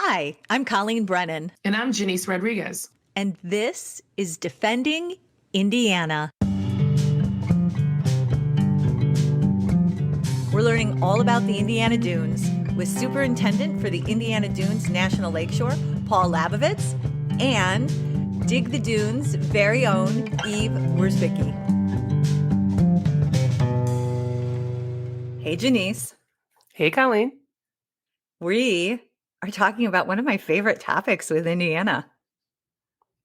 Hi, I'm Colleen Brennan, And I'm Janice Rodriguez. and this is Defending Indiana. We're learning all about the Indiana Dunes with Superintendent for the Indiana Dunes National Lakeshore, Paul Labovitz, and Dig the Dunes' very own Eve Wierzbicki. Hey, Janice. Hey, Colleen. We are talking about one of my favorite topics with Indiana.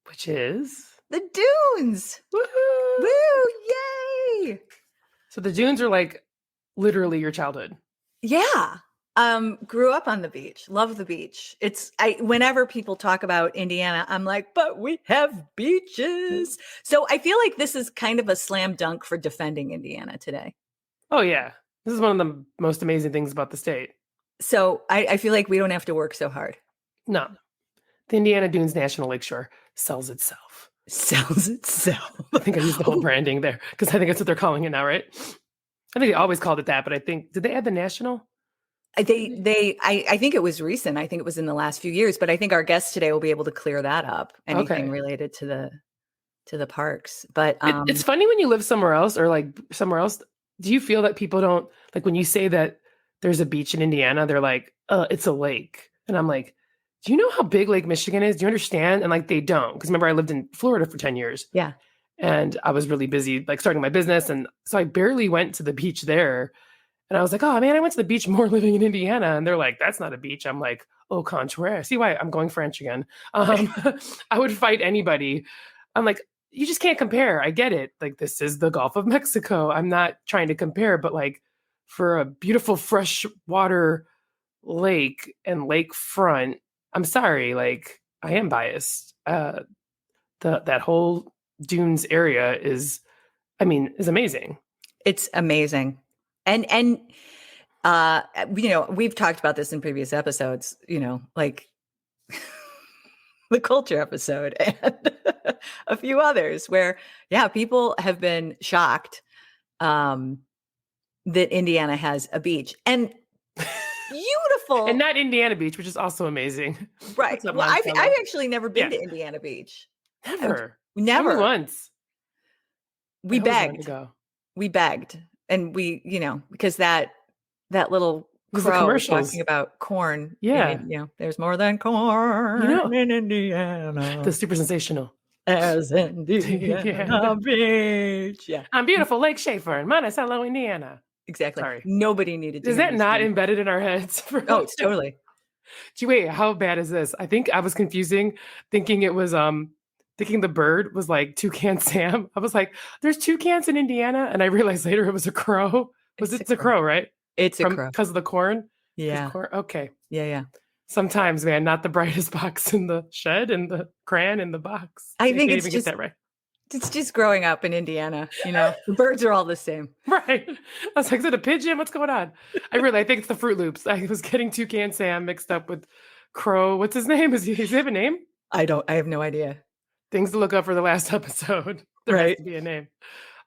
Which is? The dunes. Woohoo! Woo! Yay! So the dunes are like literally your childhood. Yeah. Grew up on the beach. Love the beach. Whenever people talk about Indiana, I'm like, but we have beaches. So I feel like this is kind of a slam dunk for defending Indiana today. Oh, yeah. This is one of the most amazing things about the state. So I feel like we don't have to work so hard. No. The Indiana Dunes National Lakeshore sells itself. Sells itself. I think I used the whole branding there because I think that's what they're calling it now, right? I think they always called it that, but I think, did they add the national? I think it was recent. I think it was in the last few years, but I think our guest today will be able to clear that up. Anything related to the parks. But it's funny when you live somewhere else or like somewhere else. Do you feel that people don't, like when you say that there's a beach in Indiana, they're like, it's a lake. And I'm like, do you know how big Lake Michigan is? Do you understand? And like, they don't. Because remember, I lived in Florida for 10 years. Yeah. And I was really busy, like starting my business. And so I barely went to the beach there. And I was like, oh man, I went to the beach more living in Indiana. And they're like, that's not a beach. I'm like, au contraire. See why I'm going French again. I would fight anybody. I'm like, you just can't compare. I get it. Like, this is the Gulf of Mexico. I'm not trying to compare, but like for a beautiful freshwater lake and lakefront, I'm sorry, like I am biased. That whole dunes area is amazing. It's amazing. And we've talked about this in previous episodes, like the culture episode and a few others where, people have been shocked that Indiana has a beach and beautiful. And not Indiana Beach, which is also amazing. Right. Well, I've actually never been to Indiana Beach. Never. Never. Only once. We begged. And we, because that little crow was talking about corn. Yeah. There's more than corn in Indiana. The super sensational. As Indiana Beach. Yeah. I'm beautiful Lake Schaefer in Monticello, Indiana. Exactly. Sorry. Nobody needed to. Is that not embedded in our heads? Oh, it's totally. Gee, wait, how bad is this? I think I was thinking it was thinking the bird was like Toucan Sam. I was like, there's toucans in Indiana, and I realized later it was a crow. It's a crow, right? It's a crow because of the corn. Yeah. Corn? Okay. Yeah. Sometimes, man, not the brightest box in the shed and the crayon in the box. I think it's just get that right. It's just growing up in Indiana. The birds are all the same. Right. I was like, is it a pigeon? What's going on? I think it's the Fruit Loops. I was getting Toucan Sam mixed up with Crow. What's his name? Does he have a name? I have no idea. Things to look up for the last episode. There has to be a name.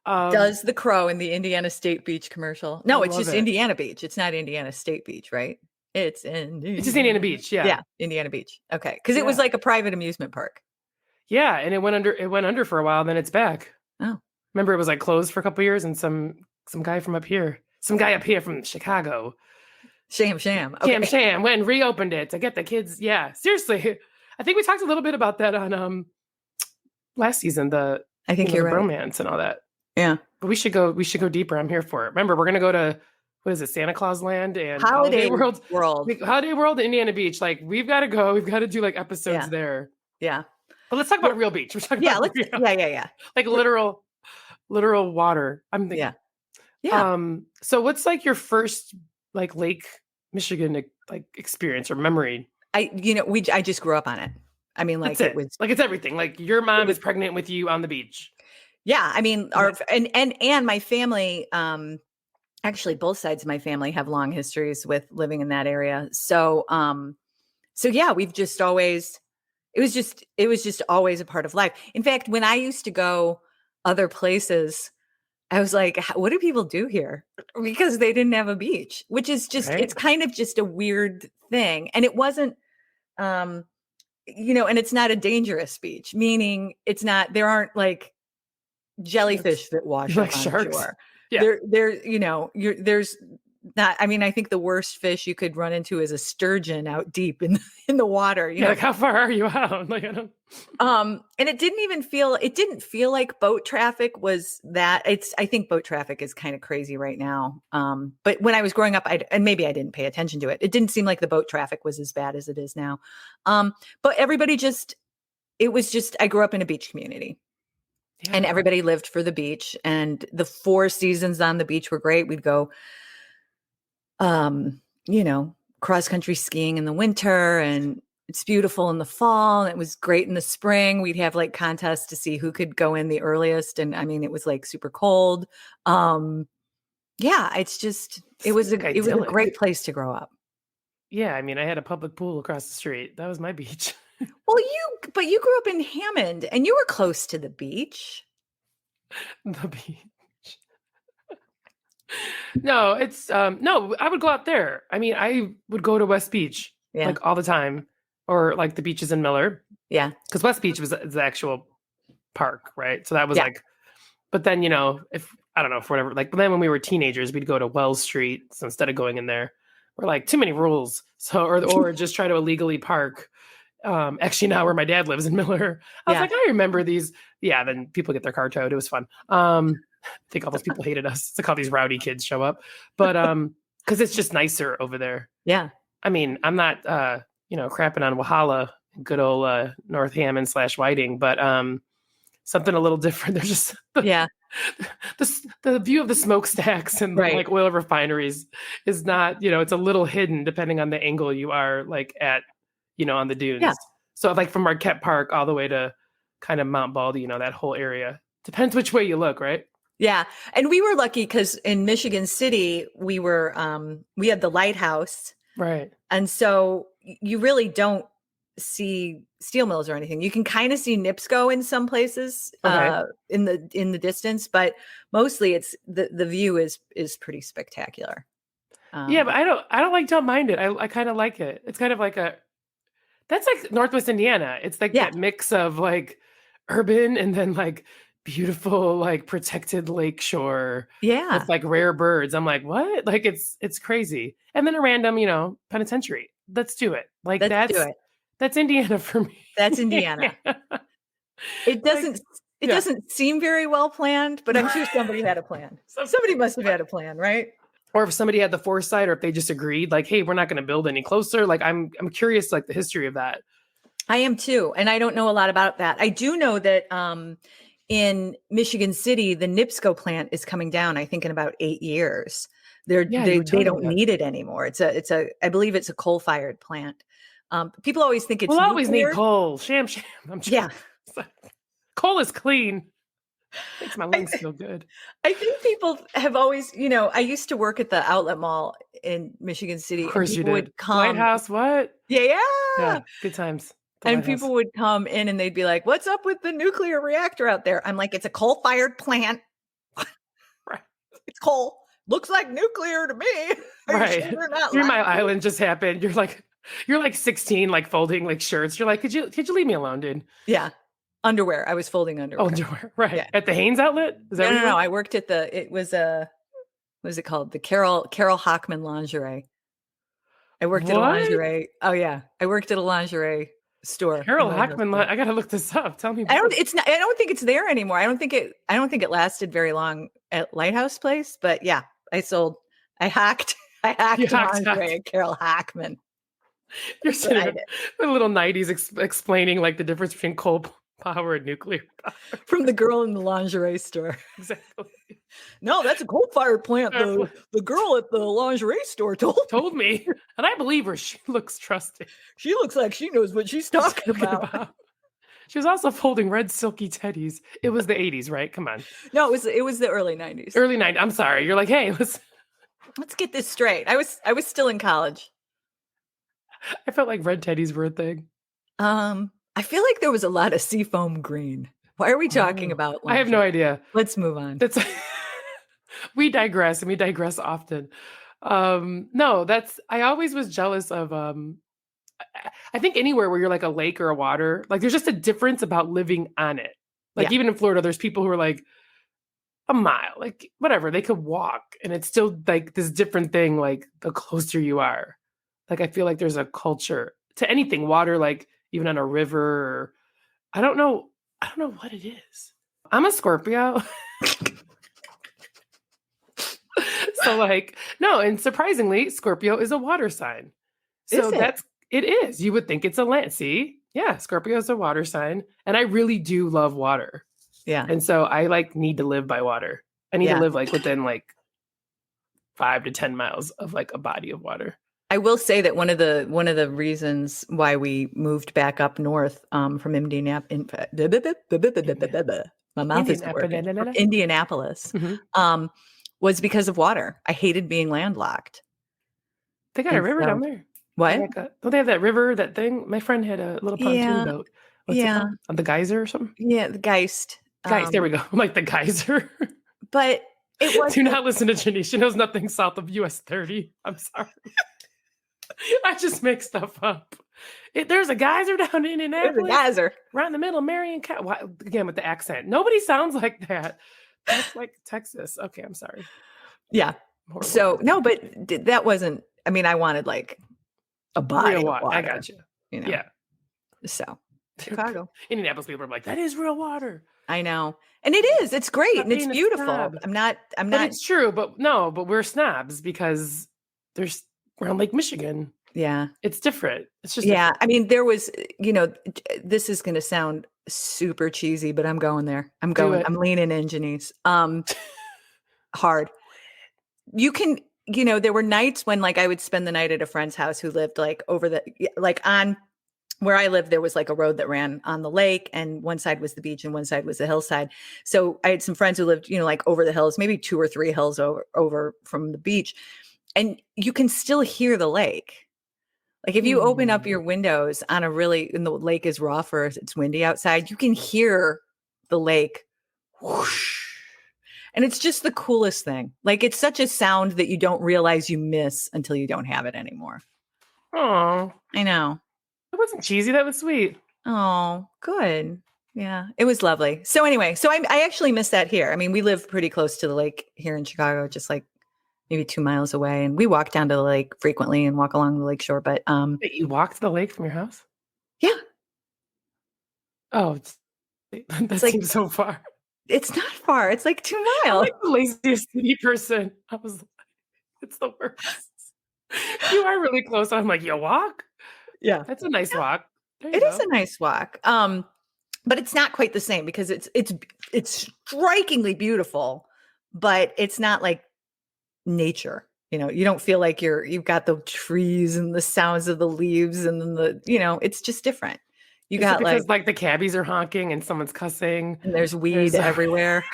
Does the crow in the Indiana State Beach commercial? No, it's just Indiana Beach. It's not Indiana State Beach, right? It's just Indiana Beach. Yeah. Yeah. Indiana Beach. Okay. Because it was like a private amusement park. Yeah. And it went under for a while. Then it's back. Oh, remember it was like closed for a couple of years and some guy from up here from Chicago. Sham. Okay. Sham went and reopened it to get the kids. Yeah. Seriously. I think we talked a little bit about that on, last season, I think you're right. Bromance and all that. Yeah. But we should go deeper. I'm here for it. Remember, we're going to go to, what is it, Santa Claus Land and Holiday World. Holiday World, Indiana Beach. Like, we've got to go. We've got to do like episodes there. Yeah. But let's talk about a real beach. We're talking about yeah. Like literal water. I'm thinking. Yeah. So what's like your first like Lake Michigan like experience or memory? I just grew up on it. I mean, like it was like it's everything. Like your mom is pregnant with you on the beach. Yeah, I mean, and my family, actually, both sides of my family have long histories with living in that area. So yeah, we've just always. It was just always a part of life. In fact, when I used to go other places, I was like, what do people do here? Because they didn't have a beach, which is just, It's kind of just a weird thing. And it wasn't And it's not a dangerous beach, meaning there aren't like jellyfish that wash like up on sharks. shore. Yeah. There's not, I mean, I think the worst fish you could run into is a sturgeon out deep in the water. Like how far are you out? Like I don't. And it didn't feel like boat traffic was that. I think boat traffic is kind of crazy right now. But when I was growing up, and maybe I didn't pay attention to it. It didn't seem like the boat traffic was as bad as it is now. But everybody I grew up in a beach community. Yeah. And everybody lived for the beach, and the 4 seasons on the beach were great. We'd go, cross country skiing in the winter, and it's beautiful in the fall. And it was great in the spring. We'd have like contests to see who could go in the earliest. And I mean, it was like super cold. It was a great place to grow up. Yeah. I mean, I had a public pool across the street. That was my beach. Well, but you grew up in Hammond, and you were close to the beach. The beach. No, it's no, I would go out there. I mean, I would go to West Beach like all the time, or like the beaches in Miller. Yeah. Because West Beach is the actual park, right? So that was like, but then, if I don't know, for whatever, like, but then when we were teenagers, we'd go to Wells Street. So instead of going in there, we're like, too many rules. So, or just try to illegally park. Actually now where my dad lives in Miller, I was like, I remember these. Yeah. Then people get their car towed. It was fun. I think all those people hated us. It's like all these rowdy kids show up, but, cause it's just nicer over there. Yeah. I mean, I'm not, crapping on Wahala, good old, North Hammond / Whiting, but, something a little different. There's just, the view of the smokestacks and like oil refineries is not, it's a little hidden depending on the angle you are like at, on the dunes. Yeah. So like from Marquette Park all the way to kind of Mount Baldy, that whole area. Depends which way you look, right? Yeah. And we were lucky because in Michigan City, we had the lighthouse. Right. And so you really don't see steel mills or anything. You can kind of see NIPSCO in some places in the distance, but mostly it's the view is pretty spectacular. But I don't don't mind it. I kind of like it. It's kind of like that's like Northwest Indiana. It's like that mix of like urban and then like beautiful, like protected lakeshore. Yeah. With like rare birds. I'm like, what? Like it's crazy. And then a random, penitentiary. Let's do it. Like that's Indiana for me. That's Indiana. It doesn't seem very well planned, but I'm sure somebody had a plan. Somebody must have had a plan, right? Or if somebody had the foresight, or if they just agreed, like, hey, we're not going to build any closer. Like, I'm curious, like the history of that. I am too. And I don't know a lot about that. I do know that in Michigan City, the NIPSCO plant is coming down, I think in about 8 years. They don't need it anymore. I believe it's a coal-fired plant. People always think it's we'll always need coal. Sham. Yeah. Coal is clean. Makes my lungs feel good. I think people have always, I used to work at the outlet mall in Michigan City. Of course you did. Would come, Lighthouse, what? Yeah. Good times. And people would come in and they'd be like, what's up with the nuclear reactor out there? I'm like, it's a coal-fired plant. Right. It's coal. Looks like nuclear to me. Right. Sure Three Mile Island just happened. You're like 16, like folding like shirts. You're like, could you leave me alone, dude? Yeah. Underwear. I was folding underwear. Oh, underwear. Right. Yeah. At the Haynes outlet? Is that no. I worked at what was it called? The Carol Hockman lingerie. I worked at a lingerie. Oh yeah. I worked at a lingerie store. Carol Hockman. I got to look this up. Tell me. I don't think it's there anymore. I don't think it lasted very long at Lighthouse Place, but yeah, I hacked lingerie at Carol Hockman. You're sitting with a little 90s explaining like the difference between coal power and nuclear power. From the girl in the lingerie store. Exactly. No, that's a coal-fired plant. The girl at the lingerie store told me. And I believe her. She looks trusting. She looks like she knows what she's talking about. She was also folding red silky teddies. It was the 80s, right? Come on. No, it was the early 90s. Early 90s. I'm sorry. You're like, hey, let's get this straight. I was still in college. I felt like red teddies were a thing. I feel like there was a lot of seafoam green. Why are we talking about lingerie? I have no idea. Let's move on. We digress, and we digress often. I always was jealous of I think anywhere where you're like a lake or a water, like there's just a difference about living on it. Like Yeah. even in Florida, there's people who are like a mile, like whatever, they could walk and it's still like this different thing, like the closer you are. Like I feel like there's a culture to anything, water, like even on a river, or I don't know what it is. I'm a Scorpio. So like, no, and surprisingly, Scorpio is a water sign. So Is it? it is. You would think it's a land. See? Yeah, Scorpio is a water sign. And I really do love water. Yeah. And so I like need to live by water. I need to Yeah. live like within like 5 to 10 miles of like a body of water. I will say that one of the reasons why we moved back up north from Indianapolis, my mouth is working, from Indianapolis, Mhm. was because of water. I hated being landlocked. They got a And river so- down there. What? Don't they have that river, that thing? My friend had a little pontoon Yeah. boat. What's it called? The geyser or something? Yeah, the Geist. Guys, there we go. I'm like the geyser. But it was Do not listen to Jenny. She knows nothing south of US 30. I'm sorry. I just make stuff up. There's a geyser down in Indianapolis. geyser. Right in the middle of Marion County. Again, with the accent. Nobody sounds like that. That's like Texas. Okay, I'm sorry. Yeah. Horrible. So no, but that wasn't. I mean, I wanted like a body real of water. I got you. You know. Yeah. So Chicago. Indianapolis people are like, that is real water. I know. And it is. It's great. Stop And it's being a beautiful. snob. I'm not But it's true, but we're snobs because we're on Lake Michigan. yeah. It's different. It's just Yeah. I mean, there was, this is going to sound super cheesy, but I'm going there. I'm leaning in, Janice. Hard. You can, there were nights when like I would spend the night at a friend's house who lived like on where I lived, there was like a road that ran on the lake, and one side was the beach and one side was the hillside. So I had some friends who lived, like over the hills, maybe 2 or 3 hills over from the beach. And you can still hear the lake. Like if you open up your windows and the lake is rough or it's windy outside, you can hear the lake whoosh. And it's just the coolest thing. Like it's such a sound that you don't realize you miss until you don't have it anymore. Oh, I know. It wasn't cheesy. That was sweet. Oh, good. Yeah, it was lovely. So anyway, I actually miss that here. I mean, we live pretty close to the lake here in Chicago, just like maybe 2 miles away. And we walk down to the lake frequently and walk along the lakeshore. But Wait, you walked to the lake from your house? Yeah. Oh, that seems so far. It's not far. It's like 2 I'm miles. like the laziest city person. I was like, it's the worst. You are really close. I'm like, you walk? Yeah. That's a nice walk. It is a nice walk. But it's not quite the same because it's strikingly beautiful, but it's not like nature. You don't feel like you've got the trees and the sounds of the leaves and then it's just different. You got like the cabbies are honking and someone's cussing and there's weed everywhere.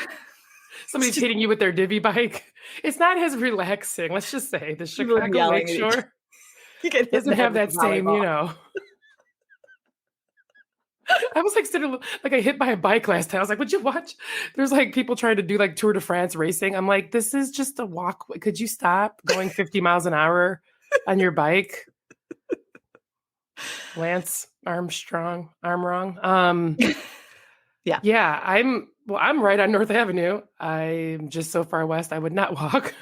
Somebody's hitting you with their divvy bike. It's not as relaxing. Let's just say the Chicago Lakeshore doesn't have that same, I was like sitting, like I hit by a bike last time. I was like, would you watch? There's like people trying to do like Tour de France racing. I'm like, this is just a walk. Could you stop going 50 miles an hour on your bike? Lance Armstrong, arm wrong. Yeah. I'm right on North Avenue. I'm just so far west. I would not walk,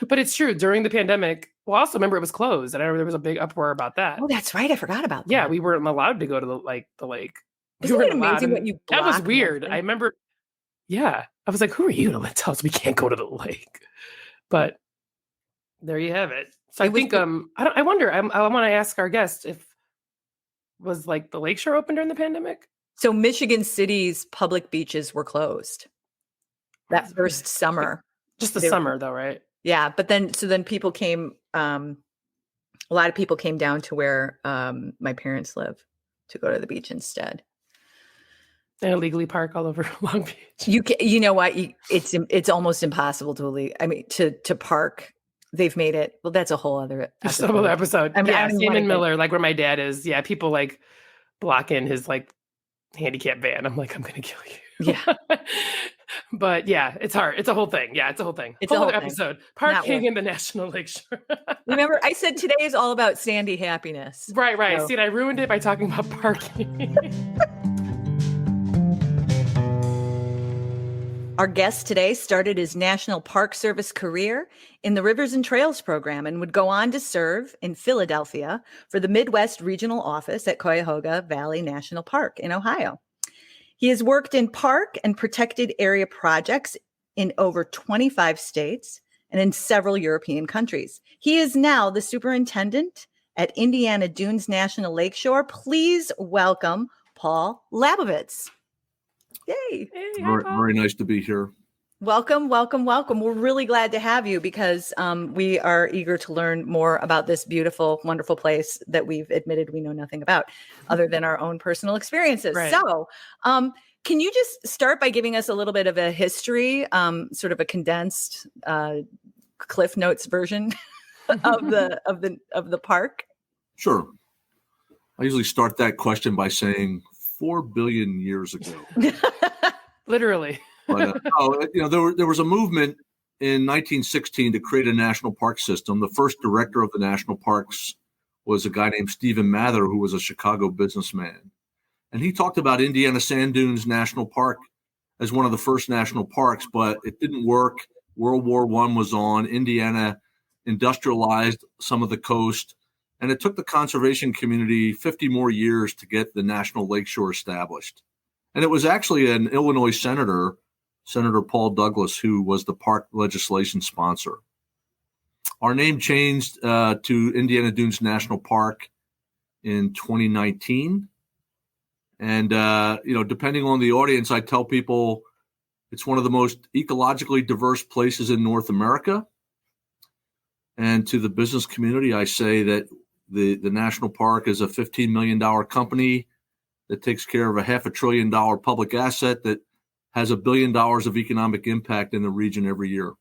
but it's true. During the pandemic, well, also remember it was closed, and I remember there was a big uproar about that. Oh, that's right. I forgot about that. Yeah, we weren't allowed to go to the lake. Isn't it amazing what you that was block weird. I remember. Yeah, I was like, "Who are you to tell us we can't go to the lake?" But there you have it. So I think I wonder. I want to ask our guest if was like the lakeshore open during the pandemic. So Michigan City's public beaches were closed that first summer. Just the summer, though, right? Yeah, but then people came. A lot of people came down to where my parents live to go to the beach instead. And illegally park all over Long Beach. You know what? It's almost impossible to park. They've made it. Well, that's a whole other episode. I mean, Sam Miller, like where my dad is. Yeah, people like block in his like handicap van. I'm like, I'm gonna kill you. Yeah. But yeah, it's hard. It's a whole thing. Yeah, it's a whole thing. It's a whole other thing. episode. Not Parking worth- in the National Lakeshore. Remember, I said today is all about Sandy happiness. Right. So- See, and I ruined it by talking about parking. Our guest today started his National Park Service career in the Rivers and Trails program and would go on to serve in Philadelphia for the Midwest Regional Office at Cuyahoga Valley National Park in Ohio. He has worked in park and protected area projects in over 25 states and in several European countries. He is now the superintendent at Indiana Dunes National Lakeshore. Please welcome Paul Labovitz. Yay. Hey, hi, Very, Paul. very nice to be here. Welcome. We're really glad to have you because we are eager to learn more about this beautiful, wonderful place that we've admitted we know nothing about other than our own personal experiences. Right. So can you just start by giving us a little bit of a history, sort of a condensed Cliff Notes version of the park? Sure. I usually start that question by saying 4 billion years ago. Literally. But there was a movement in 1916 to create a national park system. The first director of the national parks was a guy named Stephen Mather, who was a Chicago businessman. And he talked about Indiana Sand Dunes National Park as one of the first national parks, but it didn't work. World War I was on. Indiana industrialized some of the coast. And it took the conservation community 50 more years to get the National Lakeshore established. And it was actually an Illinois senator, Senator Paul Douglas, who was the park legislation sponsor. Our name changed to Indiana Dunes National Park in 2019. And, depending on the audience, I tell people it's one of the most ecologically diverse places in North America. And to the business community, I say that the national park is a $15 million company that takes care of a $500 billion public asset that has $1 billion of economic impact in the region every year.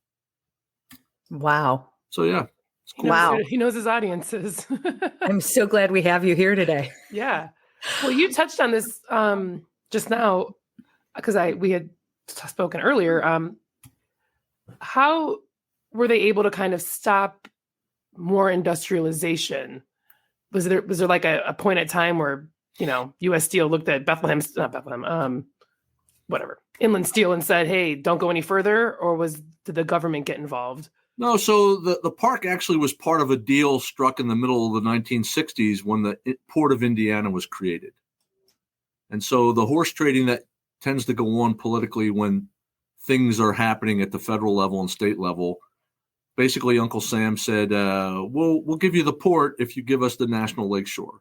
Wow. So, yeah. It's cool. Wow. He knows his audiences. I'm so glad we have you here today. Yeah. Well, you touched on this just now because we had spoken earlier. How were they able to kind of stop more industrialization? Was there like a point at time where, U.S. Steel looked at Inland Steel and said, hey, don't go any further? Or did the government get involved? No, so the park actually was part of a deal struck in the middle of the 1960s when the Port of Indiana was created. And so the horse trading that tends to go on politically when things are happening at the federal level and state level, basically Uncle Sam said, we'll give you the port if you give us the National Lakeshore.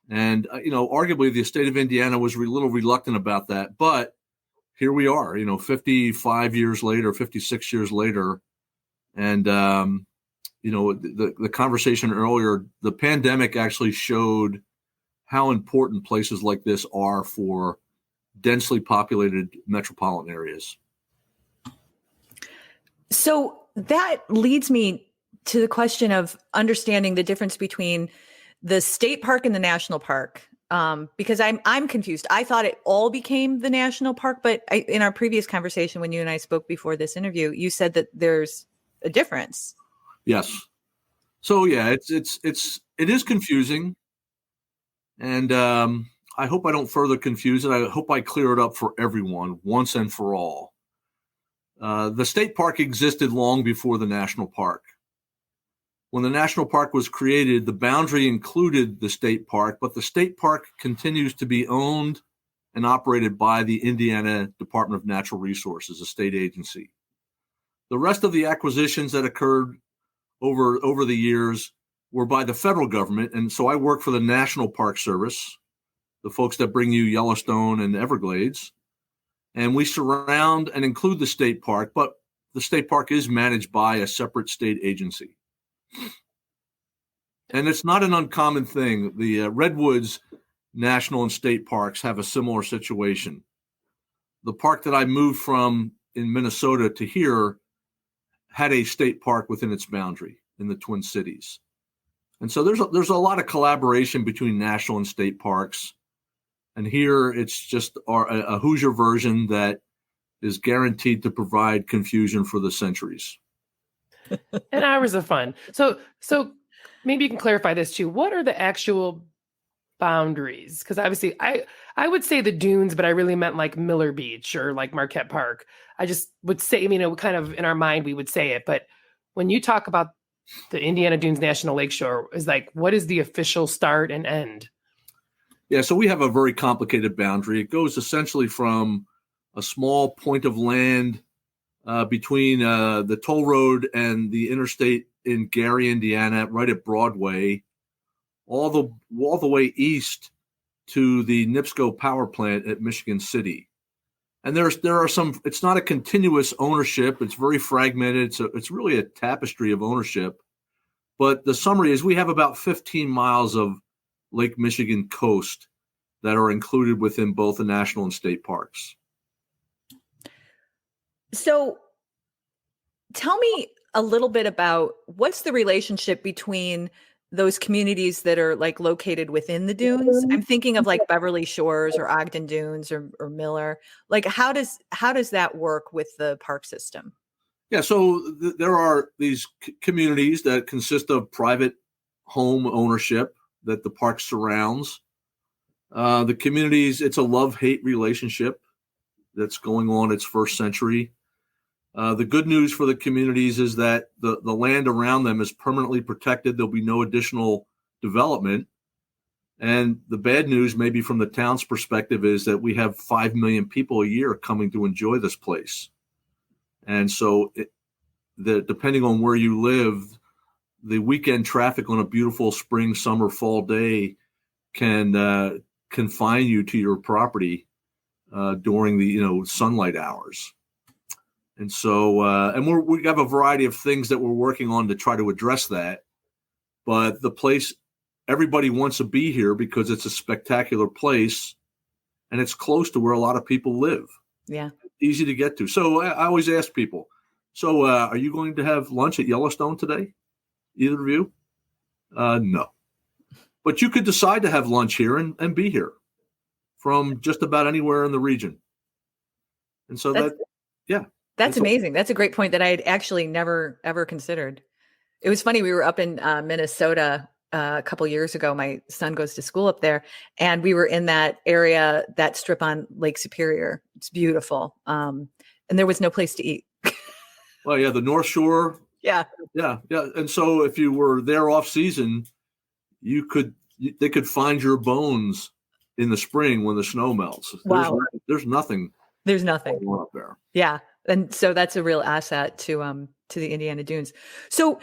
And, arguably the state of Indiana was a little reluctant about that. But here we are, 55 years later, 56 years later. And, the conversation earlier, the pandemic actually showed how important places like this are for densely populated metropolitan areas. So that leads me to the question of understanding the difference between the state park and the national park, because I'm confused. I thought it all became the national park, but in our previous conversation, when you and I spoke before this interview, you said that there's a difference. Yes. So yeah, it is confusing, and I hope I don't further confuse it. I hope I clear it up for everyone once and for all. The state park existed long before the national park. When the national park was created, the boundary included the state park, but the state park continues to be owned and operated by the Indiana Department of Natural Resources, a state agency. The rest of the acquisitions that occurred over the years were by the federal government. And so I work for the National Park Service, the folks that bring you Yellowstone and Everglades. And we surround and include the state park, but the state park is managed by a separate state agency. And it's not an uncommon thing. The Redwoods National and State Parks have a similar situation. The park that I moved from in Minnesota to here had a state park within its boundary in the Twin Cities. And so there's a lot of collaboration between national and state parks. And here it's just a Hoosier version that is guaranteed to provide confusion for the centuries. And hours of fun. So maybe you can clarify this too. What are the actual boundaries? Because obviously I would say the dunes, but I really meant like Miller Beach or like Marquette Park. I just would say, kind of in our mind, we would say it. But when you talk about the Indiana Dunes National Lakeshore, is like, what is the official start and end? Yeah, so we have a very complicated boundary. It goes essentially from a small point of land between the toll road and the interstate in Gary, Indiana, right at Broadway, all the way east to the NIPSCO power plant at Michigan City. And there are some. It's not a continuous ownership. It's very fragmented. So it's really a tapestry of ownership. But the summary is we have about 15 miles of Lake Michigan coast that are included within both the national and state parks. So tell me a little bit about what's the relationship between those communities that are like located within the dunes. I'm thinking of like Beverly Shores or Ogden Dunes or Miller. Like how does that work with the park system? Yeah, so there are these communities that consist of private home ownership that the park surrounds. The communities, it's a love-hate relationship that's going on its first century. The good news for the communities is that the land around them is permanently protected. There'll be no additional development. And the bad news, maybe from the town's perspective, is that we have 5 million people a year coming to enjoy this place. And so depending on where you live, the weekend traffic on a beautiful spring, summer, fall day can confine you to your property during the sunlight hours. And so, and we have a variety of things that we're working on to try to address that. But the place, everybody wants to be here because it's a spectacular place, and it's close to where a lot of people live. Yeah, easy to get to. So I always ask people, so are you going to have lunch at Yellowstone today? Either of you? No. But you could decide to have lunch here and be here from just about anywhere in the region. And so That's amazing. That's a great point that I had actually never, ever considered. It was funny. We were up in Minnesota a couple years ago. My son goes to school up there, and we were in that area, that strip on Lake Superior. It's beautiful. And there was no place to eat. Well, yeah, the North Shore. Yeah. And so if you were there off season, they could find your bones in the spring when the snow melts. Wow. There's nothing. There's nothing up there. Yeah. And so that's a real asset to the Indiana Dunes. So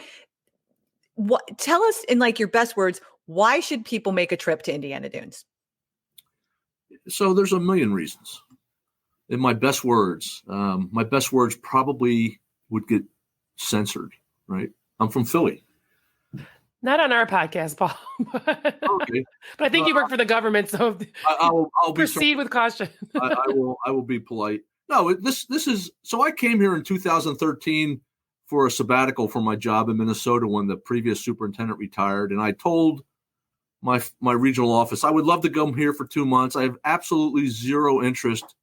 tell us in like your best words, why should people make a trip to Indiana Dunes? So there's a million reasons. In my best words probably would get censored, right? I'm from Philly. Not on our podcast, Paul. Okay. But I think you work for the government, so I'll proceed with caution. I will be polite. No, this is so I came here in 2013 for a sabbatical for my job in Minnesota when the previous superintendent retired, and I told my regional office I would love to come here for 2 months. I have absolutely zero interest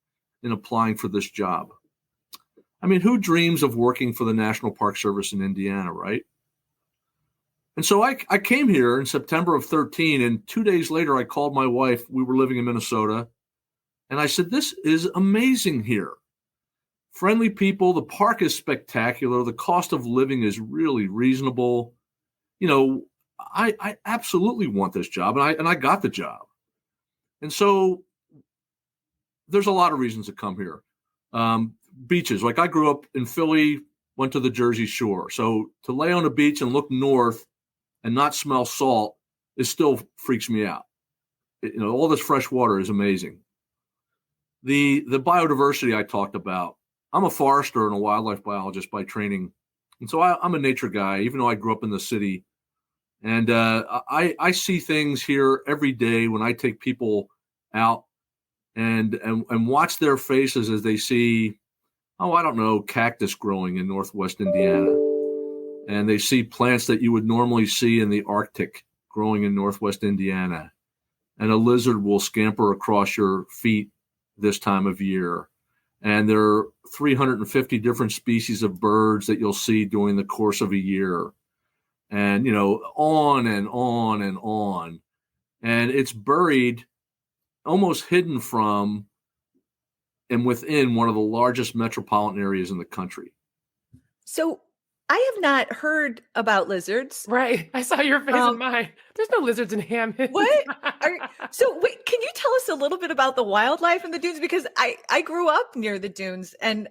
in applying for this job. I mean, who dreams of working for the National Park Service in Indiana, right? And so I came here in September of 13, and 2 days later I called my wife. We were living in Minnesota. And I said, this is amazing here. Friendly people. The park is spectacular. The cost of living is really reasonable. I absolutely want this job, and I got the job. And so there's a lot of reasons to come here. Beaches. Like I grew up in Philly, went to the Jersey Shore. So to lay on a beach and look north and not smell salt, it still freaks me out. All this fresh water is amazing. The biodiversity I talked about. I'm a forester and a wildlife biologist by training. And so I'm a nature guy, even though I grew up in the city. And I see things here every day when I take people out and watch their faces as they see, cactus growing in Northwest Indiana. And they see plants that you would normally see in the Arctic growing in Northwest Indiana. And a lizard will scamper across your feet this time of year. And there are 350 different species of birds that you'll see during the course of a year. And, on and on and on. And it's buried, almost hidden from and within one of the largest metropolitan areas in the country. So I have not heard about lizards. Right. I saw your face and mine. There's no lizards in Hammond. What? So wait, can you tell us a little bit about the wildlife in the dunes? Because I grew up near the dunes, and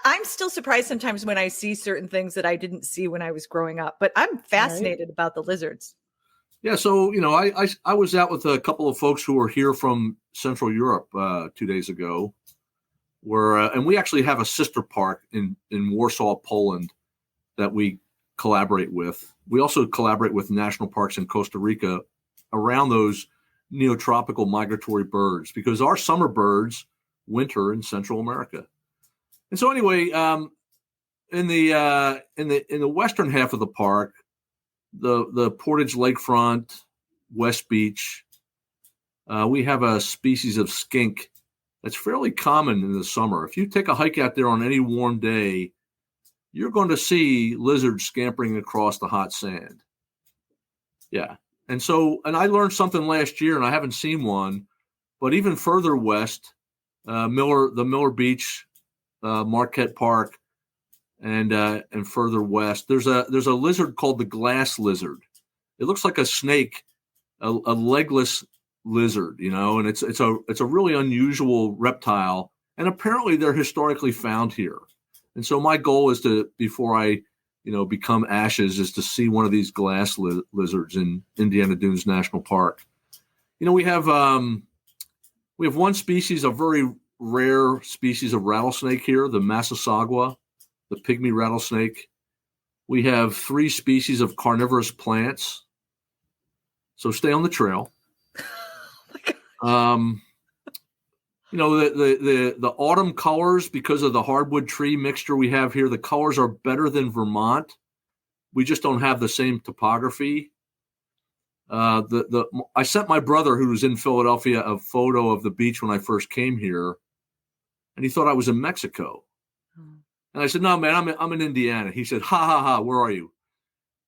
I'm still surprised sometimes when I see certain things that I didn't see when I was growing up. But I'm fascinated about the lizards. Yeah, so I was out with a couple of folks who were here from Central Europe 2 days ago, and we actually have a sister park in Warsaw, Poland, that we collaborate with. We also collaborate with national parks in Costa Rica around those neotropical migratory birds, because our summer birds winter in Central America. And so anyway, in the western half of the park, the Portage Lakefront, West Beach, we have a species of skink that's fairly common in the summer. If you take a hike out there on any warm day, you're going to see lizards scampering across the hot sand. Yeah. And I learned something last year, and I haven't seen one, but even further west, the Miller Beach, Marquette Park, and further west, there's a lizard called the glass lizard. It looks like a snake, a legless lizard, and it's a really unusual reptile, and apparently they're historically found here. And so my goal is to, before I become ashes, is to see one of these glass lizards in Indiana Dunes National Park. We have one species, a very rare species of rattlesnake here, the Massasauga, the pygmy rattlesnake. We have 3 species of carnivorous plants. So stay on the trail. The autumn colors, because of the hardwood tree mixture we have here, the colors are better than Vermont. We just don't have the same topography. I sent my brother, who was in Philadelphia, a photo of the beach when I first came here, and he thought I was in Mexico. And I said, "No, man, I'm in Indiana." He said, "Ha ha ha, where are you?"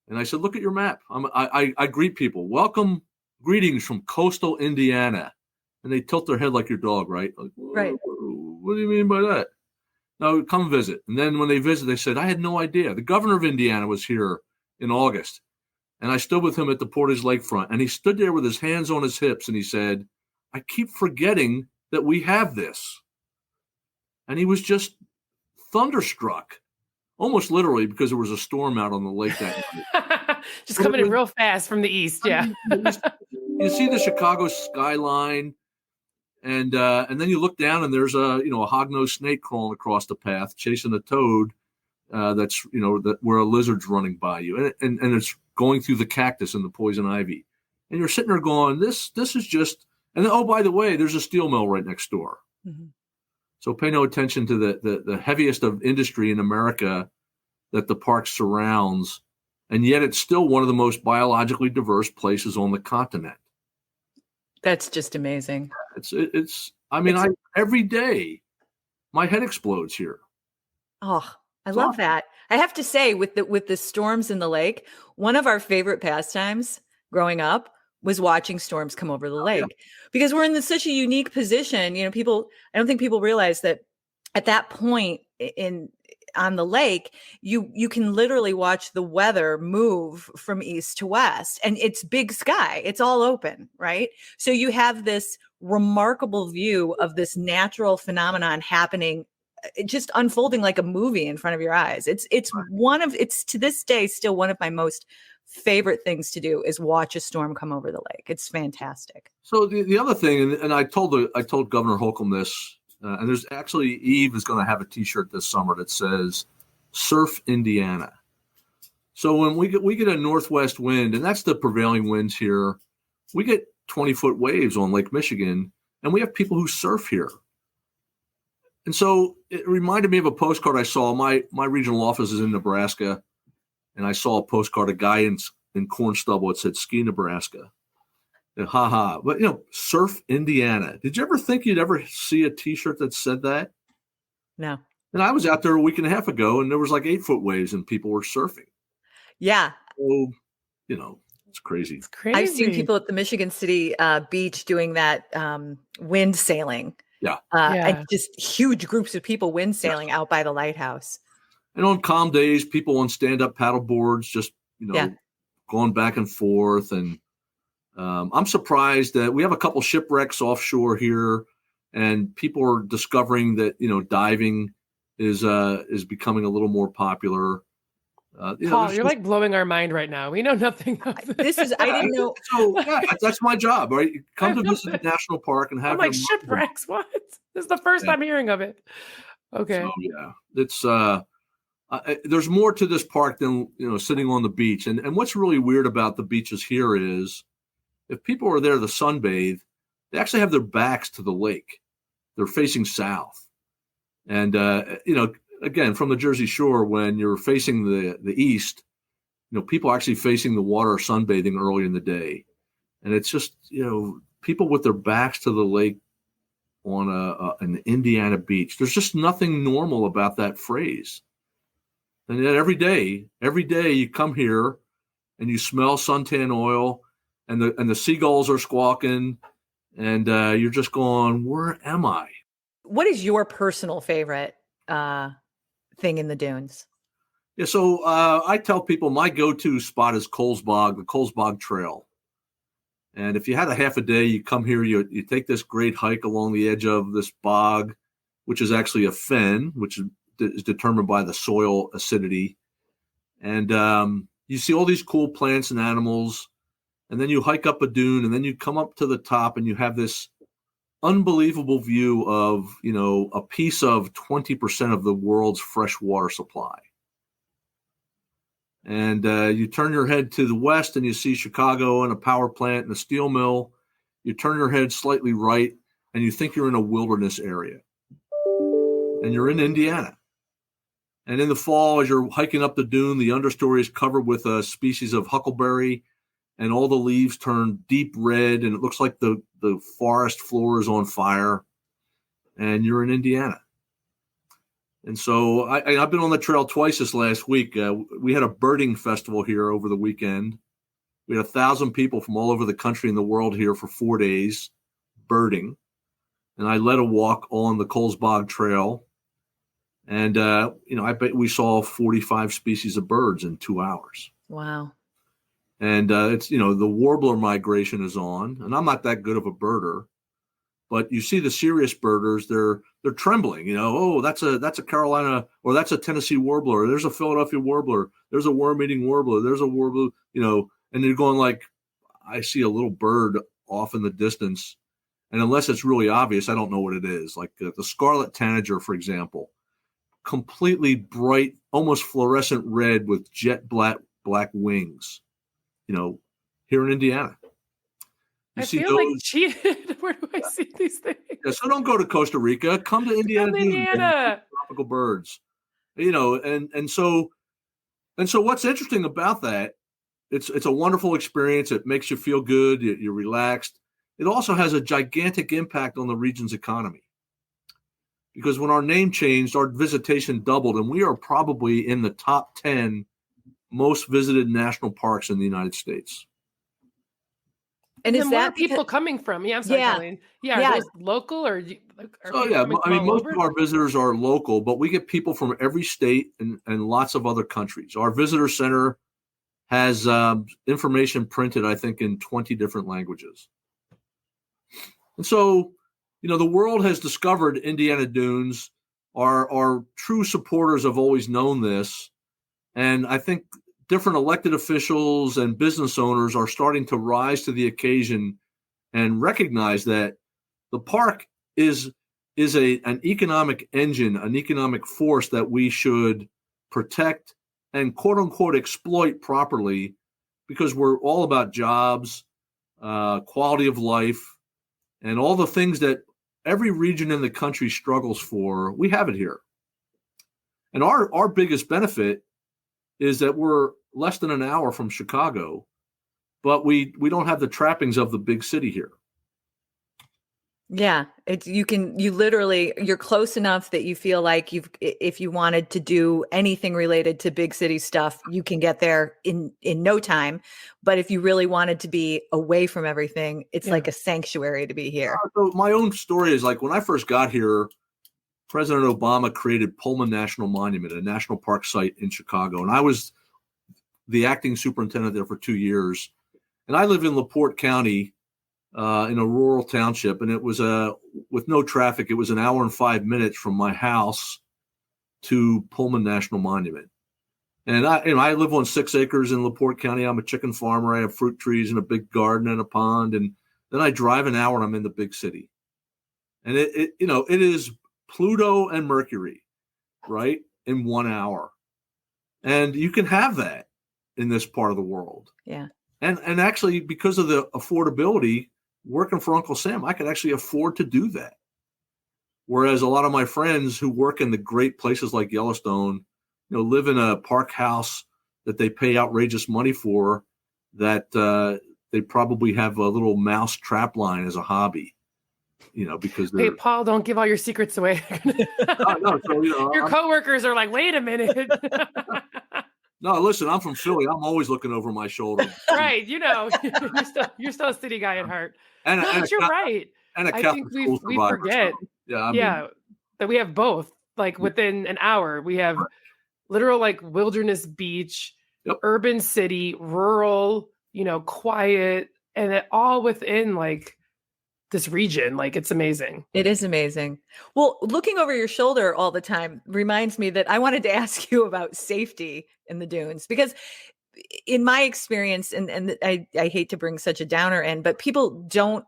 And I said, "Look at your map. I greet people. Welcome, greetings from coastal Indiana." And they tilt their head like your dog, right? Like, right. What do you mean by that? No, come visit. And then when they visit, they said, "I had no idea. The governor of Indiana was here in August." And I stood with him at the Portage Lakefront, and he stood there with his hands on his hips, and he said, "I keep forgetting that we have this." And he was just thunderstruck, almost literally, because there was a storm out on the lake that night. Just coming in real fast from the east, yeah. You see the Chicago skyline, and then you look down, and there's a hognose snake crawling across the path, chasing a toad. That's where a lizard's running by you, and it's going through the cactus and the poison ivy, and you're sitting there going, "This is just." And then, oh, by the way, there's a steel mill right next door. Mm-hmm. So pay no attention to the heaviest of industry in America that the park surrounds, and yet it's still one of the most biologically diverse places on the continent. That's just amazing. Every day my head explodes here. Oh, I love that. I have to say, with the storms in the lake, one of our favorite pastimes growing up was watching storms come over the lake, because we're in such a unique position. I don't think people realize that at that point on the lake, you can literally watch the weather move from east to west, and it's big sky. It's all open, right? So you have this remarkable view of this natural phenomenon happening, just unfolding like a movie in front of your eyes. It's to this day still one of my most favorite things to do is watch a storm come over the lake. It's fantastic. So the other thing, and I told Governor Holcomb this, and there's actually, Eve is going to have a T-shirt this summer that says "Surf Indiana." So when we get a northwest wind, and that's the prevailing winds here, we get 20-foot waves on Lake Michigan, and we have people who surf here. And so it reminded me of a postcard I saw. My regional office is in Nebraska, and I saw a postcard, a guy in corn stubble. It said "Ski Nebraska." haha. But, Surf Indiana. Did you ever think you'd ever see a T-shirt that said that? No. And I was out there a week and a half ago, and there was like 8-foot waves, and people were surfing. Yeah. So, it's crazy. It's crazy. I've seen people at the Michigan City beach doing that wind sailing. Yeah. And just huge groups of people wind sailing out by the lighthouse. And on calm days, people on stand-up paddle boards just, going back and forth. And I'm surprised that we have a couple shipwrecks offshore here, and people are discovering that, diving is becoming a little more popular. Paul, you're like blowing our mind right now. We know nothing of this. I didn't know. So that's my job, right? Come to visit the national park and have. I'm like, shipwrecks. What? This is the first time hearing of it. Okay. So, it's there's more to this park than sitting on the beach. And what's really weird about the beaches here is, if people are there to sunbathe, they actually have their backs to the lake. They're facing south, and again, from the Jersey Shore, when you're facing the east, people are actually facing the water sunbathing early in the day. And it's just, people with their backs to the lake on an Indiana beach. There's just nothing normal about that phrase. And yet every day you come here and you smell suntan oil and the seagulls are squawking and you're just going, where am I? What is your personal favorite thing in the dunes? Yeah, so I tell people my go-to spot is Coles Bog, the Coles Bog Trail. And if you had a half a day, you come here, you take this great hike along the edge of this bog, which is actually a fen, which is determined by the soil acidity. And you see all these cool plants and animals. And then you hike up a dune, and then you come up to the top, and you have this unbelievable view of, a piece of 20% of the world's fresh water supply. And you turn your head to the west and you see Chicago and a power plant and a steel mill. You turn your head slightly right and you think you're in a wilderness area. And you're in Indiana. And in the fall, as you're hiking up the dune, the understory is covered with a species of huckleberry, and all the leaves turn deep red, and it looks like the forest floor is on fire, and you're in Indiana. And so I've been on the trail twice this last week. We had a birding festival here over the weekend. We had 1,000 people from all over the country and the world here for 4 days birding. And I led a walk on the Coles Bog Trail. And, I bet we saw 45 species of birds in 2 hours. Wow. And it's, the warbler migration is on, and I'm not that good of a birder, but you see the serious birders, they're trembling, that's a Carolina, or that's a Tennessee warbler, or there's a Philadelphia warbler, there's a worm-eating warbler, there's a warbler, and they're going like, I see a little bird off in the distance. And unless it's really obvious, I don't know what it is. Like the scarlet tanager, for example, completely bright, almost fluorescent red with jet black wings. Here in Indiana. I feel like cheated. Where do I see these things? Yeah, so don't go to Costa Rica. Come to Indiana. Tropical birds. And so what's interesting about that, it's a wonderful experience. It makes you feel good. You're relaxed. It also has a gigantic impact on the region's economy. Because when our name changed, our visitation doubled, and we are probably in the top 10 most visited national parks in the United States. And is that people coming from? Yeah, I'm sorry, Colleen. Yeah, are those local or? Most of our visitors are local, but we get people from every state and lots of other countries. Our visitor center has information printed, I think, in 20 different languages. And so, the world has discovered Indiana Dunes. Our true supporters have always known this. And I think different elected officials and business owners are starting to rise to the occasion and recognize that the park is an economic engine, an economic force that we should protect and quote unquote exploit properly, because we're all about jobs, quality of life, and all the things that every region in the country struggles for. We have it here. And our biggest benefit is that we're less than an hour from Chicago, but we don't have the trappings of the big city here. Yeah, you're close enough that you feel like if you wanted to do anything related to big city stuff, you can get there in no time. But if you really wanted to be away from everything, it's like a sanctuary to be here. So my own story is like when I first got here, President Obama created Pullman National Monument, a national park site in Chicago. And I was the acting superintendent there for 2 years. And I lived in LaPorte County, in a rural township, and it was with no traffic. It was an hour and 5 minutes from my house to Pullman National Monument. And I live on 6 acres in LaPorte County. I'm a chicken farmer. I have fruit trees and a big garden and a pond. And then I drive an hour and I'm in the big city. And it is Pluto and Mercury, right, in 1 hour. And you can have that in this part of the world. Yeah. And actually, because of the affordability, working for Uncle Sam, I could actually afford to do that. Whereas a lot of my friends who work in the great places like Yellowstone, live in a park house that they pay outrageous money for, that they probably have a little mouse trap line as a hobby, because hey, Paul, don't give all your secrets away. Your coworkers are like, wait a minute. No, listen, I'm from Philly. I'm always looking over my shoulder. Right. You're still a city guy at heart. But you're right. And I think we forget that we have both. Like within an hour, we have literal like wilderness beach, urban city, rural, quiet, and it all within like this region. Like it's amazing. It is amazing. Well, looking over your shoulder all the time reminds me that I wanted to ask you about safety in the dunes, because in my experience, and I hate to bring such a downer in, but people don't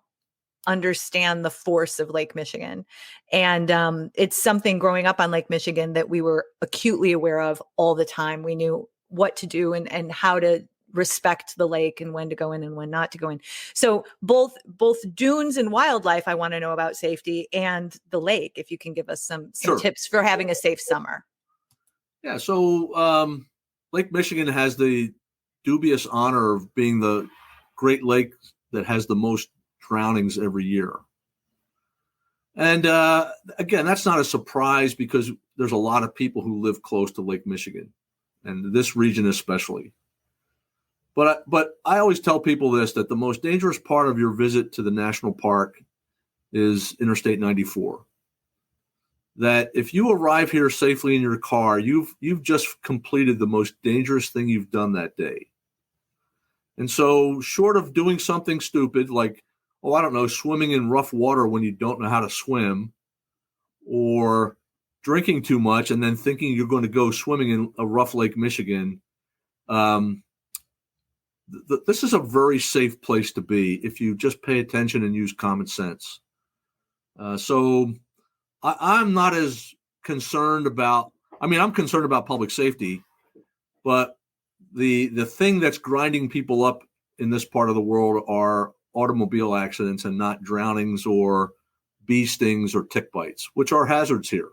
understand the force of Lake Michigan. And it's something growing up on Lake Michigan that we were acutely aware of all the time. We knew what to do and how to respect the lake and when to go in and when not to go in. So both dunes and wildlife, I want to know about safety, and the lake, if you can give us some tips for having a safe summer. Yeah. So Lake Michigan has the dubious honor of being the Great Lake that has the most drownings every year. And again, that's not a surprise because there's a lot of people who live close to Lake Michigan, and this region especially. But I always tell people this, that the most dangerous part of your visit to the national park is Interstate 94. That if you arrive here safely in your car, you've just completed the most dangerous thing you've done that day. And so short of doing something stupid like, I don't know, swimming in rough water when you don't know how to swim, or drinking too much and then thinking you're going to go swimming in a rough Lake Michigan, this is a very safe place to be if you just pay attention and use common sense. So I'm not as concerned about, I'm concerned about public safety, but the thing that's grinding people up in this part of the world are automobile accidents and not drownings or bee stings or tick bites, which are hazards here.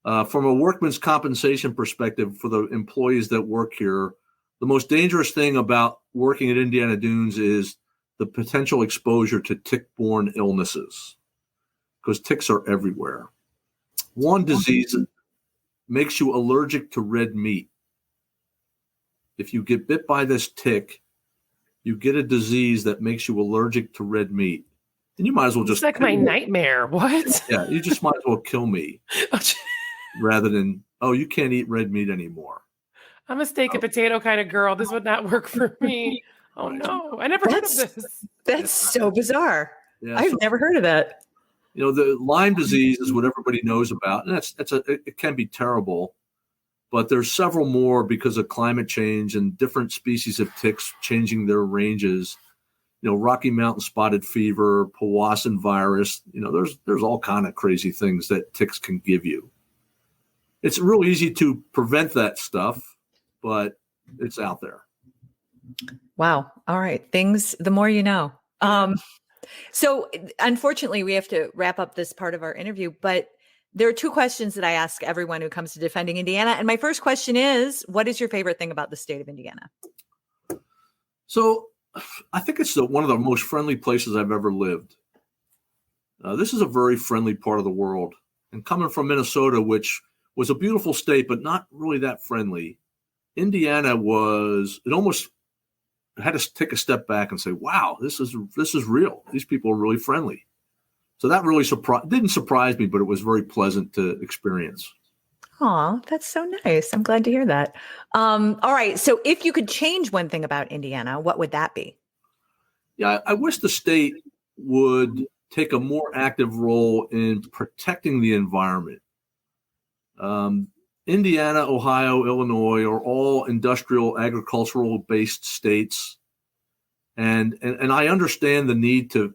From a workman's compensation perspective for the employees that work here, the most dangerous thing about working at Indiana Dunes is the potential exposure to tick-borne illnesses, because ticks are everywhere. One disease makes you allergic to red meat. If you get bit by this tick, you get a disease that makes you allergic to red meat. And you might as well just... It's like my nightmare. What? Yeah, you just might as well kill me rather than, you can't eat red meat anymore. I'm a steak and potato kind of girl. This would not work for me. Oh, no. I never heard of this. That's so bizarre. Yeah, I've never heard of that. The Lyme disease is what everybody knows about, and it can be terrible. But there's several more because of climate change and different species of ticks changing their ranges. Rocky Mountain spotted fever, Powassan virus. There's all kind of crazy things that ticks can give you. It's real easy to prevent that stuff, but it's out there. Wow. All right. The more you know. So unfortunately, we have to wrap up this part of our interview, but there are 2 questions that I ask everyone who comes to Defending Indiana. And my first question is, what is your favorite thing about the state of Indiana? So I think it's one of the most friendly places I've ever lived. This is a very friendly part of the world. And coming from Minnesota, which was a beautiful state, but not really that friendly, Indiana it almost had to take a step back and say, wow, this is real. These people are really friendly. So that really didn't surprise me, but it was very pleasant to experience. Oh, that's so nice. I'm glad to hear that. All right. So if you could change one thing about Indiana, what would that be? Yeah, I wish the state would take a more active role in protecting the environment. Indiana, Ohio, Illinois are all industrial, agricultural-based states, and I understand the need to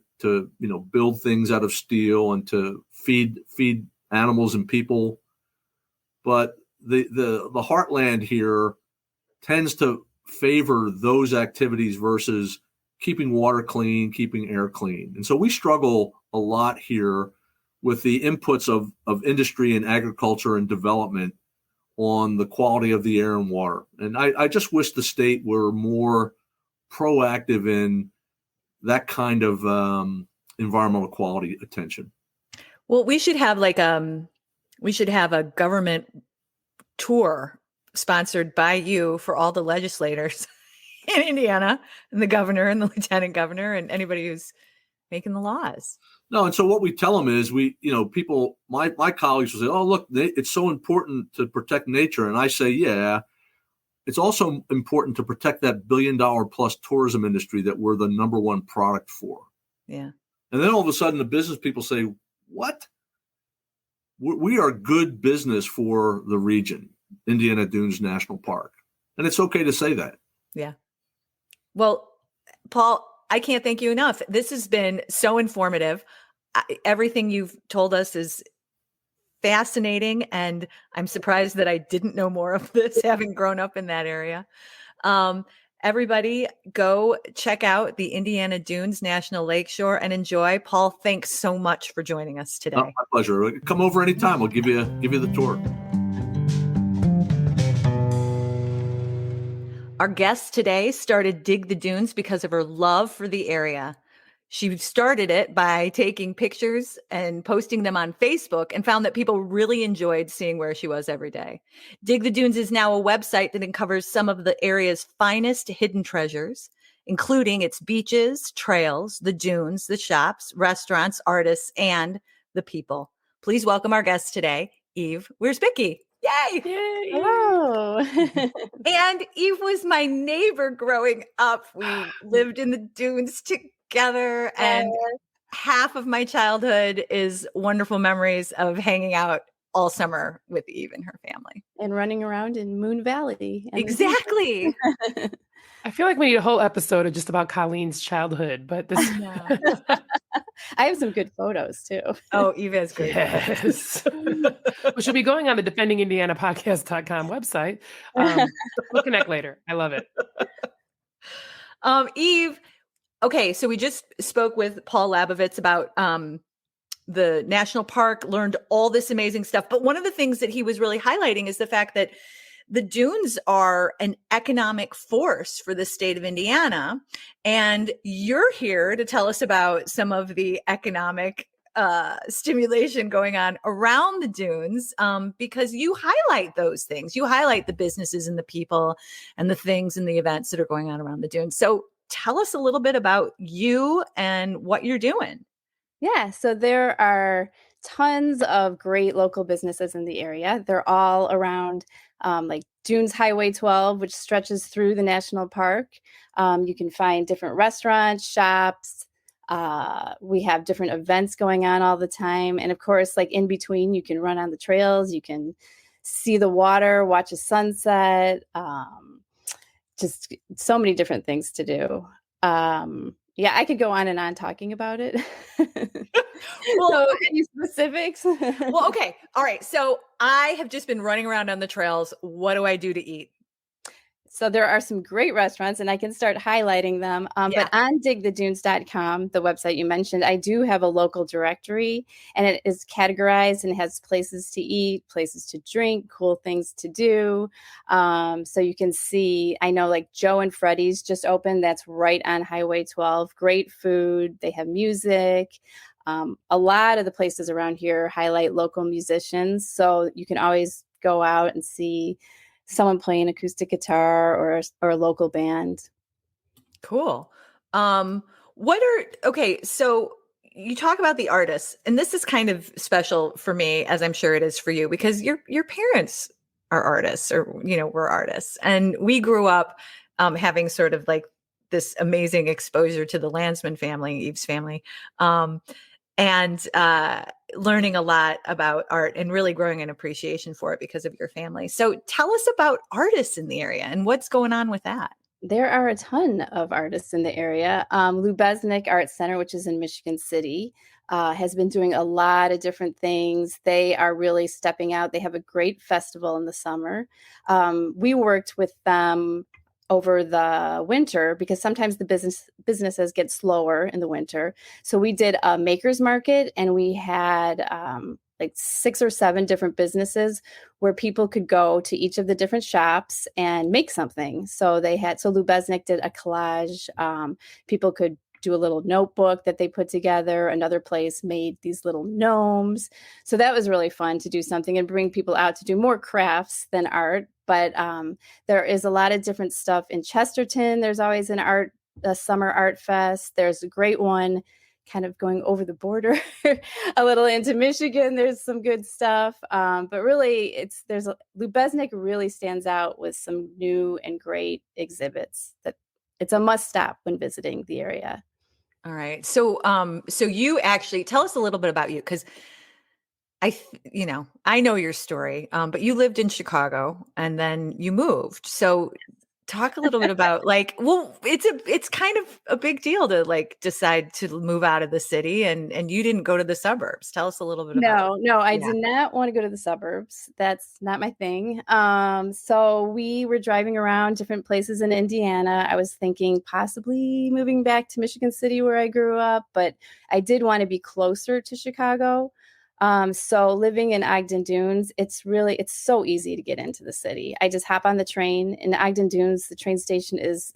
build things out of steel and to feed animals and people, but the heartland here tends to favor those activities versus keeping water clean, keeping air clean, and so we struggle a lot here with the inputs of industry and agriculture and development on the quality of the air and water. And I just wish the state were more proactive in that kind of environmental quality attention. Well, we should have a government tour sponsored by you for all the legislators in Indiana and the governor and the lieutenant governor and anybody who's making the laws. No, and so what we tell them is people, my colleagues will say, oh, look, it's so important to protect nature. And I say, yeah, it's also important to protect that $1 billion plus tourism industry that we're the number one product for. Yeah. And then all of a sudden the business people say, what? We are good business for the region, Indiana Dunes National Park. And it's okay to say that. Yeah. Well, Paul, I can't thank you enough. This has been so informative. Everything you've told us is fascinating, and I'm surprised that I didn't know more of this, having grown up in that area. Everybody, go check out the Indiana Dunes National Lakeshore and enjoy. Paul, thanks so much for joining us today. My pleasure. Come over anytime. We'll give you the tour. Our guest today started Dig the Dunes because of her love for the area. She started it by taking pictures and posting them on Facebook and found that people really enjoyed seeing where she was every day. Dig the Dunes is now a website that uncovers some of the area's finest hidden treasures, including its beaches, trails, the dunes, the shops, restaurants, artists, and the people. Please welcome our guest today, Eve Wierzbicki. Yay! Yay! Hello. And Eve was my neighbor growing up. We lived in the dunes together, and half of my childhood is wonderful memories of hanging out all summer with Eve and her family. And running around in Moon Valley. Exactly. I feel like we need a whole episode of just about Colleen's childhood, but this. I have some good photos too. Oh, Eve has great. Yes. We should be going on the defendingindianapodcast.com website. We'll connect later. I love it. Eve, okay, so we just spoke with Paul Labovitz about the national park, learned all this amazing stuff. But one of the things that he was really highlighting is the fact that the dunes are an economic force for the state of Indiana. And you're here to tell us about some of the economic stimulation going on around the dunes, because you highlight those things. You highlight the businesses and the people and the things and the events that are going on around the dunes. So tell us a little bit about you and what you're doing. Yeah, so there are tons of great local businesses in the area. They're all around like Dunes Highway 12, which stretches through the national park. You can find different restaurants, shops. We have different events going on all the time. And of course, like in between, you can run on the trails. You can see the water, watch a sunset. Just so many different things to do. Yeah, I could go on and on talking about it. Well, so any specifics? Well, okay. All right. So I have just been running around on the trails. What do I do to eat? So there are some great restaurants, and I can start highlighting them. But on digthedunes.com, the website you mentioned, I do have a local directory, and it is categorized and has places to eat, places to drink, cool things to do. So you can see, I know like Joe and Freddy's just opened. That's right on Highway 12. Great food. They have music. A lot of the places around here highlight local musicians. So you can always go out and see someone playing acoustic guitar or a local band. Cool. So you talk about the artists, and this is kind of special for me, as I'm sure it is for you, because your parents are artists, or were artists, and we grew up having sort of like this amazing exposure to the Landsman family, Eve's family, and learning a lot about art and really growing an appreciation for it because of your family. So tell us about artists in the area and what's going on with that. There are a ton of artists in the area. Labovitz Art Center, which is in Michigan City, has been doing a lot of different things. They are really stepping out. They have a great festival in the summer. We worked with them over the winter because sometimes the businesses get slower in the winter. So we did a makers market, and we had like 6 or 7 different businesses where people could go to each of the different shops and make something. So Lou Besnick did a collage. People could do a little notebook that they put together. Another place made these little gnomes. So that was really fun to do something and bring people out to do more crafts than art. But there is a lot of different stuff in Chesterton. There's always a summer art fest. There's a great one kind of going over the border a little into Michigan. There's some good stuff. But really Lou Besnick really stands out with some new and great exhibits that it's a must stop when visiting the area. All right. So you actually tell us a little bit about you, because I know your story, but you lived in Chicago and then you moved. So talk a little bit about it's kind of a big deal to like decide to move out of the city, and you didn't go to the suburbs. Tell us a little bit about. No, I did not want to go to the suburbs. That's not my thing. So we were driving around different places in Indiana. I was thinking possibly moving back to Michigan City where I grew up, but I did want to be closer to Chicago. So living in Ogden Dunes, it's so easy to get into the city. I just hop on the train in Ogden Dunes. The train station is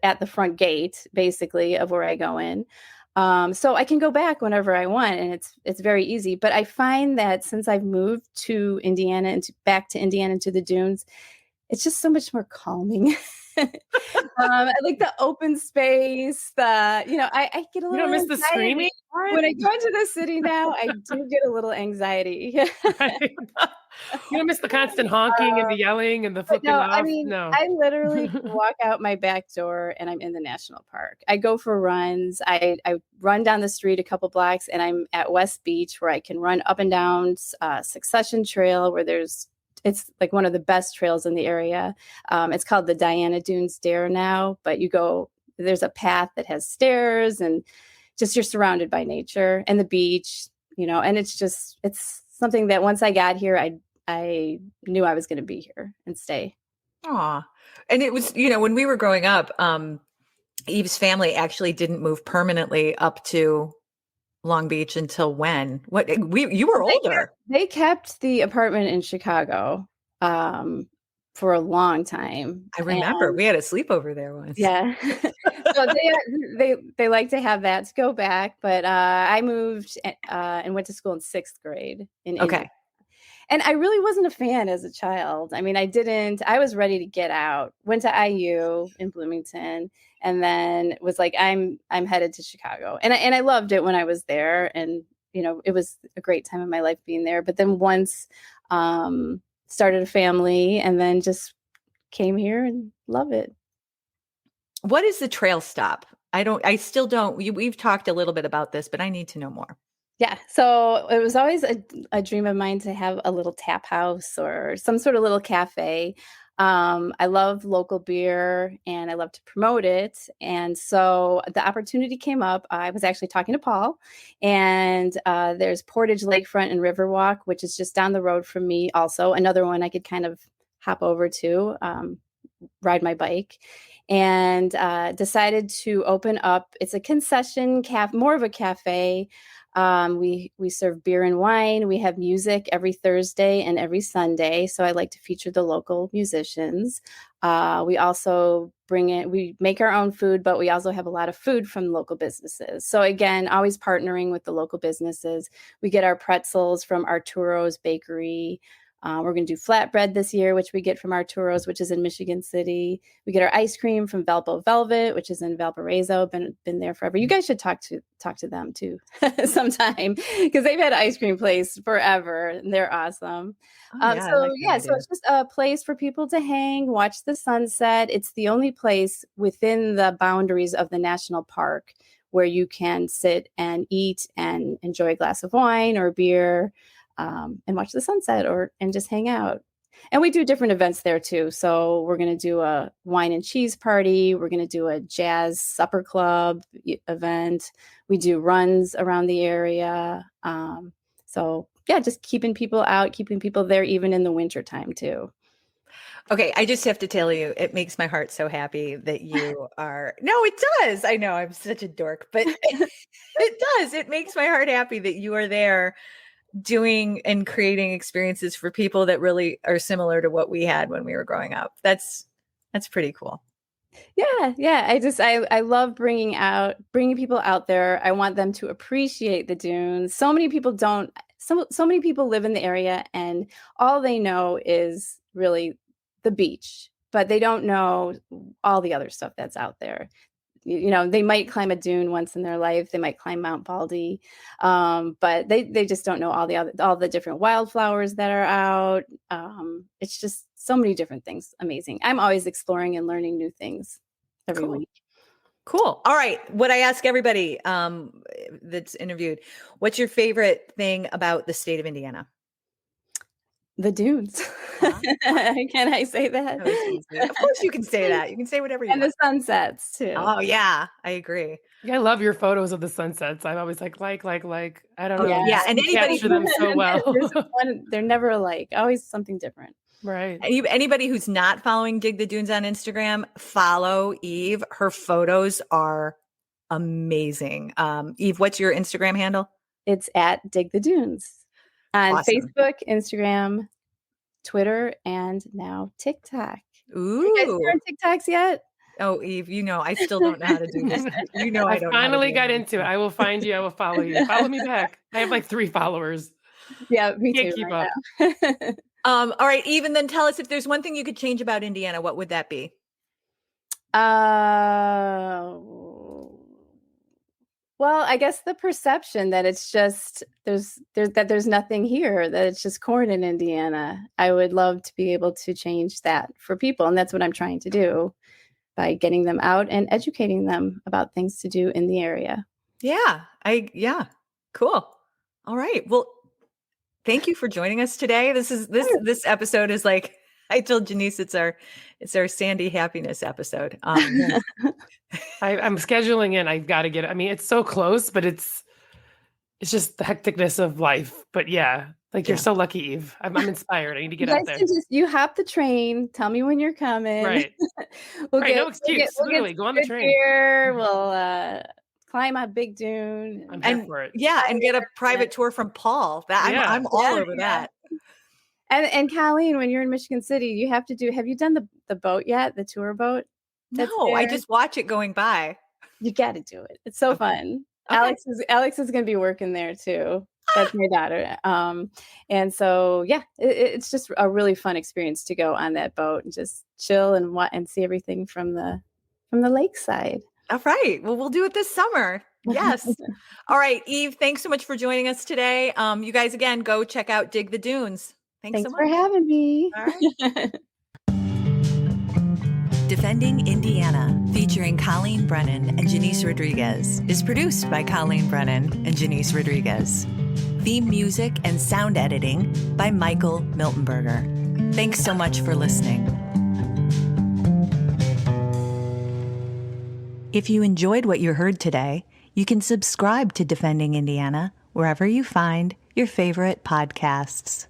at the front gate, basically, of where I go in. So I can go back whenever I want, and it's very easy. But I find that since I've moved to Indiana and back to Indiana to the dunes, it's just so much more calming. I like the open space. I get a little. You don't miss the screaming when I go into the city now. I do get a little anxiety. Right. You don't miss the constant honking and the yelling and the flipping off. I literally walk out my back door and I'm in the national park. I go for runs. I run down the street a couple blocks and I'm at West Beach, where I can run up and down Succession Trail, where it's like one of the best trails in the area. It's called the Indiana Dunes Dare now, but there's a path that has stairs, and just you're surrounded by nature and the beach, and it's something that once I got here, I knew I was going to be here and stay. Aw. And it was, when we were growing up, Eve's family actually didn't move permanently up to Long Beach until when? You were older. They kept the apartment in Chicago for a long time. I remember we had a sleepover there once. Yeah. So they like to have that to go back, but I moved and went to school in 6th grade in Indiana. And I really wasn't a fan as a child. I mean, I was ready to get out. Went to IU in Bloomington, and then was like, I'm headed to Chicago. And I loved it when I was there. And, it was a great time in my life being there. But then once started a family, and then just came here and love it. What is the trail stop? I still don't, we've talked a little bit about this, but I need to know more. Yeah. So it was always a dream of mine to have a little tap house or some sort of little cafe. I love local beer and I love to promote it. And so the opportunity came up. I was actually talking to Paul, and there's Portage Lakefront and Riverwalk, which is just down the road from me. Also, another one I could kind of hop over to ride my bike, and decided to open up. It's a concession more of a cafe. We serve beer and wine. We have music every Thursday and every Sunday. So I like to feature the local musicians. We also we make our own food, but we also have a lot of food from local businesses. So again, always partnering with the local businesses. We get our pretzels from Arturo's Bakery. We're going to do flatbread this year, which we get from Arturo's, which is in Michigan City. We get our ice cream from Valpo Velvet, which is in Valparaiso. Been there forever. You guys should talk to them too sometime, because they've had an ice cream place forever and they're awesome. So it's just a place for people to hang, watch the sunset. It's the only place within the boundaries of the national park where you can sit and eat and enjoy a glass of wine or beer. And watch the sunset and just hang out. And we do different events there too. So we're going to do a wine and cheese party. We're going to do a jazz supper club event. We do runs around the area. Just keeping people out, keeping people there even in the winter time too. Okay, I just have to tell you, it makes my heart so happy that you are. No, it does. I know I'm such a dork, but it does. It makes my heart happy that you are there doing and creating experiences for people that really are similar to what we had when we were growing up. That's pretty cool. Yeah. I love bringing people out there. I want them to appreciate the dunes. So many people live in the area and all they know is really the beach, but they don't know all the other stuff that's out there. They might climb a dune once in their life. They might climb Mount Baldy, but they just don't know all the different wildflowers that are out. It's just so many different things. Amazing. I'm always exploring and learning new things every week. Cool. All right. What I ask everybody that's interviewed, what's your favorite thing about the state of Indiana? The dunes. Can I say that? Of course you can say that. You can say whatever you want. And the sunsets too. Oh yeah, I agree. Yeah, I love your photos of the sunsets. I'm always like. I don't know. Yeah, and anybody capture them so well. They're never alike. Always something different. Right. Anybody who's not following Dig the Dunes on Instagram, follow Eve. Her photos are amazing. Eve, what's your Instagram handle? It's at Dig the Dunes. On Awesome. Facebook, Instagram, Twitter, and now TikTok. Ooh. You guys on TikToks yet? Oh, Eve, I still don't know how to do this. I finally got into it. I will find you. I will follow you. Follow me back. I have like 3 followers. Yeah, me Can't too. keep up. All right, Eve, and then tell us if there's one thing you could change about Indiana, what would that be? Well, I guess the perception that it's just there's nothing here, that it's just corn in Indiana. I would love to be able to change that for people, and that's what I'm trying to do by getting them out and educating them about things to do in the area. Yeah. Cool. All right. Well, thank you for joining us today. This episode is like I told Janice, it's our Sandy happiness episode. I'm scheduling in. I've got to get it. I mean, it's so close, but it's just the hecticness of life. But yeah, you're so lucky, Eve. I'm inspired. I need to get out there. You hop the train. Tell me when you're coming. Right. No excuse. Literally, go on the train. Beer, we'll climb a big dune. I'm here for it. Yeah, and get a private tour from Paul. I'm all over that. And Colleen, when you're in Michigan City, you have to have you done the boat yet? The tour boat? No, I just watch it going by. You got to do it. It's so fun. Okay. Alex is going to be working there too. That's my daughter. And so, it's just a really fun experience to go on that boat and just chill and see everything from the lakeside. All right. Well, we'll do it this summer. Yes. All right, Eve, thanks so much for joining us today. You guys, again, go check out Dig the Dunes. Thanks so much for having me. All right. Defending Indiana, featuring Colleen Brennan and Janice Rodriguez, is produced by Colleen Brennan and Janice Rodriguez. Theme music and sound editing by Michael Miltenberger. Thanks so much for listening. If you enjoyed what you heard today, you can subscribe to Defending Indiana wherever you find your favorite podcasts.